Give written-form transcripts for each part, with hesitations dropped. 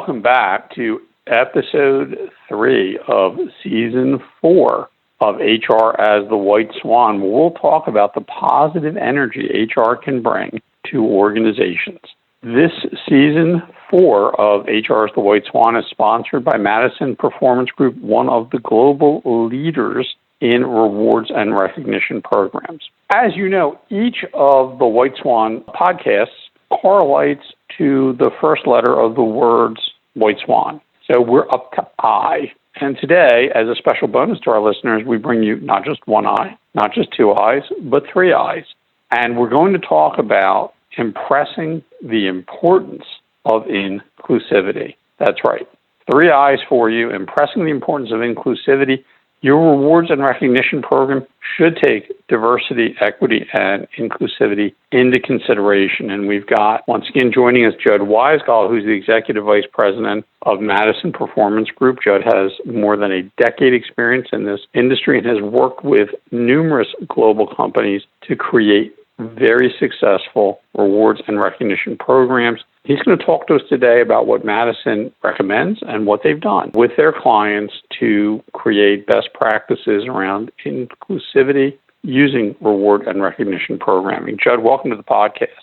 welcome back to episode 3 of season 4 of HR as the White Swan. We'll talk about the positive energy HR can bring to organizations. This season 4 of HR as the White Swan is sponsored by Madison Performance Group, one of the global leaders in rewards and recognition programs. As you know, each of the White Swan podcasts correlates to the first letter of the words White Swan. So we're up to I. And today, as a special bonus to our listeners, we bring you not just one I, not just two I's, but 3 I's. And we're going to talk about impressing the importance of inclusivity. That's right. 3 I's for you, impressing the importance of inclusivity. Your rewards and recognition program should take diversity, equity, and inclusivity into consideration. And we've got, once again, joining us, Judd Weisgal, who's the Executive Vice President of Madison Performance Group. Judd has more than a decade experience in this industry and has worked with numerous global companies to create very successful rewards and recognition programs. He's going to talk to us today about what Madison recommends and what they've done with their clients to create best practices around inclusivity using reward and recognition programming. Judd, welcome to the podcast.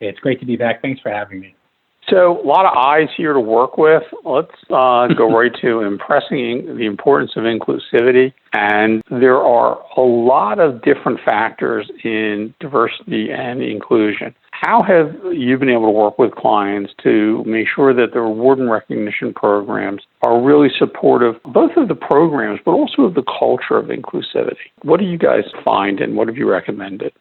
Hey, it's great to be back. Thanks for having me. So a lot of eyes here to work with. Let's go right to impressing the importance of inclusivity. And there are a lot of different factors in diversity and inclusion. How have you been able to work with clients to make sure that the reward and recognition programs are really supportive, both of the programs, but also of the culture of inclusivity? What do you guys find and what have you recommended?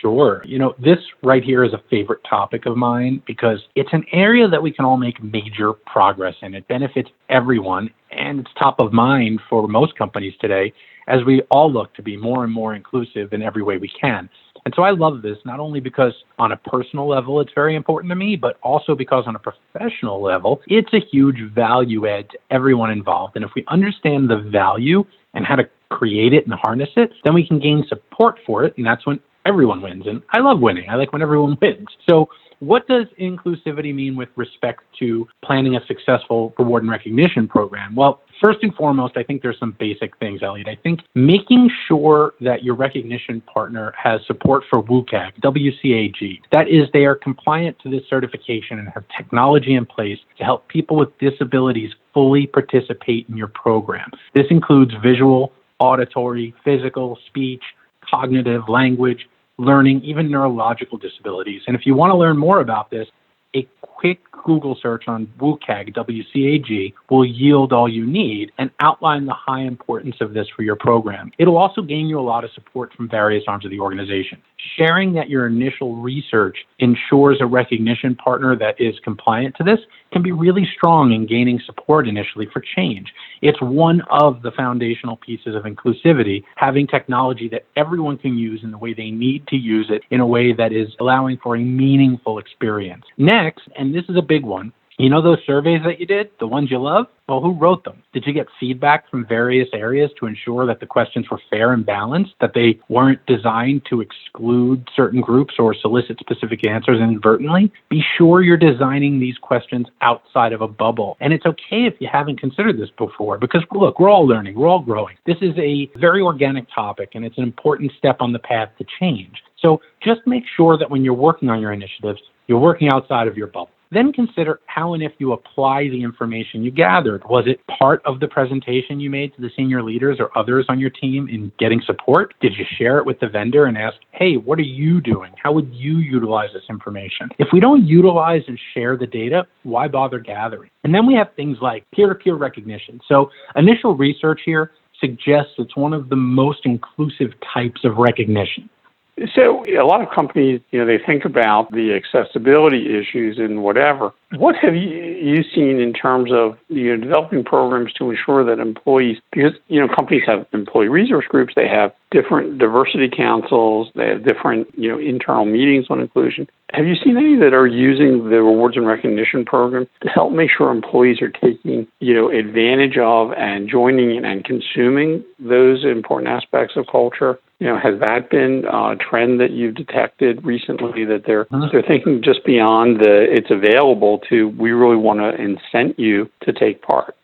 Sure. This right here is a favorite topic of mine because it's an area that we can all make major progress in. It benefits everyone, and it's top of mind for most companies today as we all look to be more and more inclusive in every way we can. And so I love this, not only because on a personal level it's very important to me, but also because on a professional level, it's a huge value add to everyone involved. And if we understand the value and how to create it and harness it, then we can gain support for it, and that's when everyone wins. And I love winning. I like when everyone wins. So what does inclusivity mean with respect to planning a successful reward and recognition program? Well, first and foremost, I think there's some basic things, Elliot. I think making sure that your recognition partner has support for WCAG, WCAG. That is, they are compliant to this certification and have technology in place to help people with disabilities fully participate in your program. This includes visual, auditory, physical, speech, cognitive, language, learning, even neurological disabilities. And if you want to learn more about this, a quick Google search on WCAG, WCAG, will yield all you need and outline the high importance of this for your program. It'll also gain you a lot of support from various arms of the organization. Sharing that your initial research ensures a recognition partner that is compliant to this can be really strong in gaining support initially for change. It's one of the foundational pieces of inclusivity, having technology that everyone can use in the way they need to use it in a way that is allowing for a meaningful experience. Next, and this is a big one, you know those surveys that you did, the ones you love? Well, who wrote them? Did you get feedback from various areas to ensure that the questions were fair and balanced, that they weren't designed to exclude certain groups or solicit specific answers inadvertently? Be sure you're designing these questions outside of a bubble. And it's okay if you haven't considered this before, because look, we're all learning, we're all growing. This is a very organic topic, and it's an important step on the path to change. So just make sure that when you're working on your initiatives, you're working outside of your bubble. Then consider how and if you apply the information you gathered. Was it part of the presentation you made to the senior leaders or others on your team in getting support? Did you share it with the vendor and ask, hey, what are you doing? How would you utilize this information? If we don't utilize and share the data, why bother gathering? And then we have things like peer-to-peer recognition. So initial research here suggests it's one of the most inclusive types of recognition. So a lot of companies, they think about the accessibility issues and whatever. What have you seen in terms of developing programs to ensure that employees, because companies have employee resource groups, they have different diversity councils, they have different internal meetings on inclusion. Have you seen any that are using the rewards and recognition program to help make sure employees are taking advantage of and joining in and consuming those important aspects of culture? Has that been a trend that you've detected recently, that they're thinking just beyond it's available example to, we really want to incent you to take part.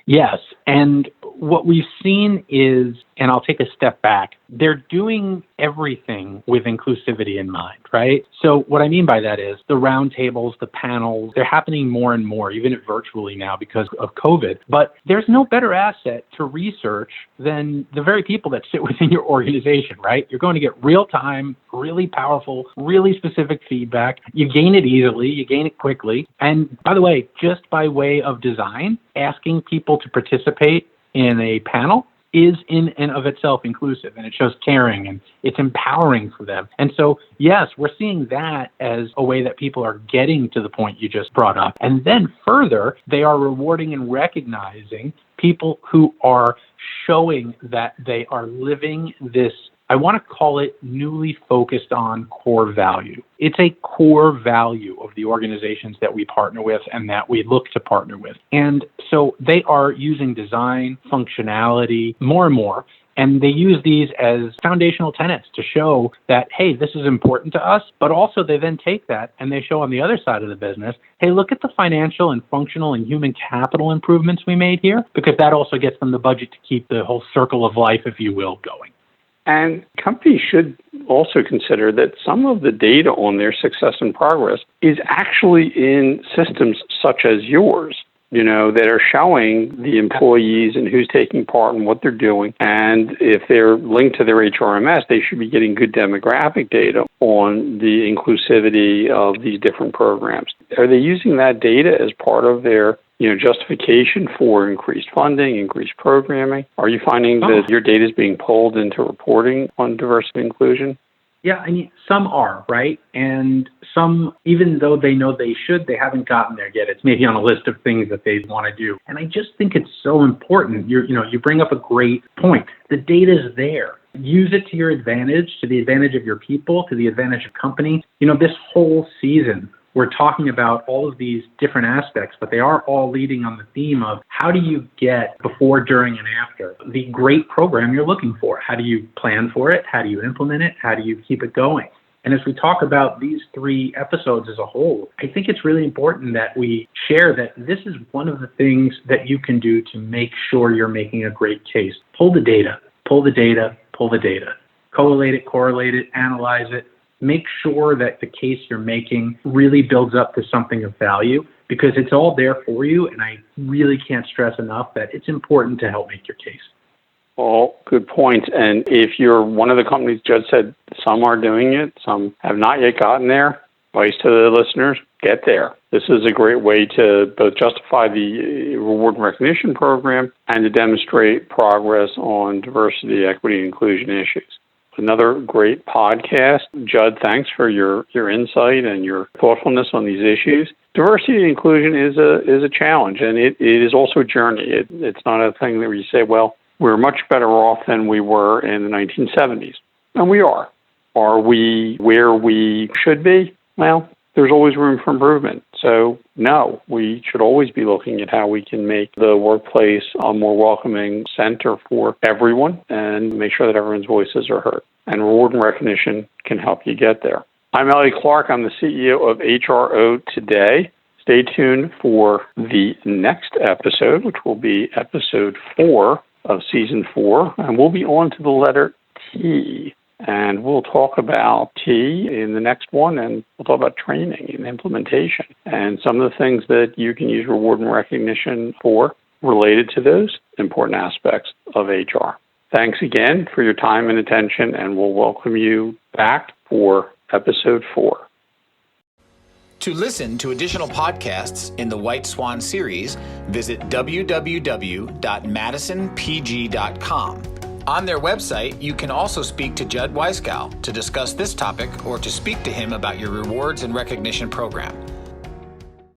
Yes. And what we've seen is, and I'll take a step back, they're doing everything with inclusivity in mind, right? So what I mean by that is the roundtables, the panels, they're happening more and more, even virtually now because of COVID. But there's no better asset to research than the very people that sit within your organization, right? You're going to get real-time, really powerful, really specific feedback. You gain it easily, you gain it quickly. And by the way, just by way of design, asking people to participate in a panel is in and of itself inclusive, and it shows caring and it's empowering for them. And so, yes, we're seeing that as a way that people are getting to the point you just brought up. And then further, they are rewarding and recognizing people who are showing that they are living this, I want to call it, newly focused on core value. It's a core value of the organizations that we partner with and that we look to partner with. And so they are using design, functionality, more and more, and they use these as foundational tenets to show that, hey, this is important to us, but also they then take that and they show on the other side of the business, hey, look at the financial and functional and human capital improvements we made here, because that also gets them the budget to keep the whole circle of life, if you will, going. And companies should also consider that some of the data on their success and progress is actually in systems such as yours, that are showing the employees and who's taking part and what they're doing. And if they're linked to their HRMS, they should be getting good demographic data on the inclusivity of these different programs. Are they using that data as part of their justification for increased funding, increased programming? Are you finding that your data is being pulled into reporting on diversity and inclusion? Yeah, I mean, some are, right? And some, even though they know they should, they haven't gotten there yet. It's maybe on a list of things that they want to do. And I just think it's so important. You bring up a great point. The data's there. Use it to your advantage, to the advantage of your people, to the advantage of company. This whole season, we're talking about all of these different aspects, but they are all leading on the theme of how do you get before, during, and after the great program you're looking for? How do you plan for it? How do you implement it? How do you keep it going? And as we talk about these 3 episodes as a whole, I think it's really important that we share that this is one of the things that you can do to make sure you're making a great case. Pull the data, pull the data, pull the data. Collate it, correlate it, analyze it. Make sure that the case you're making really builds up to something of value, because it's all there for you. And I really can't stress enough that it's important to help make your case. All good points. And if you're one of the companies, Judd said, some are doing it, some have not yet gotten there. Advice to the listeners, get there. This is a great way to both justify the reward and recognition program and to demonstrate progress on diversity, equity, and inclusion issues. Another great podcast. Judd, thanks for your insight and your thoughtfulness on these issues. Diversity and inclusion is a challenge, and it is also a journey. It's not a thing where you say, well, we're much better off than we were in the 1970s. And we are. Are we where we should be? Well, there's always room for improvement. So, no, we should always be looking at how we can make the workplace a more welcoming center for everyone and make sure that everyone's voices are heard. And reward and recognition can help you get there. I'm Elliot Clark. I'm the CEO of HRO Today. Stay tuned for the next episode, which will be episode 4 of season 4. And we'll be on to the letter T. And we'll talk about T in the next one, and we'll talk about training and implementation and some of the things that you can use reward and recognition for related to those important aspects of HR. Thanks again for your time and attention, and we'll welcome you back for episode 4. To listen to additional podcasts in the White Swan series, visit www.madisonpg.com. On their website, you can also speak to Judd Weisgal to discuss this topic or to speak to him about your rewards and recognition program.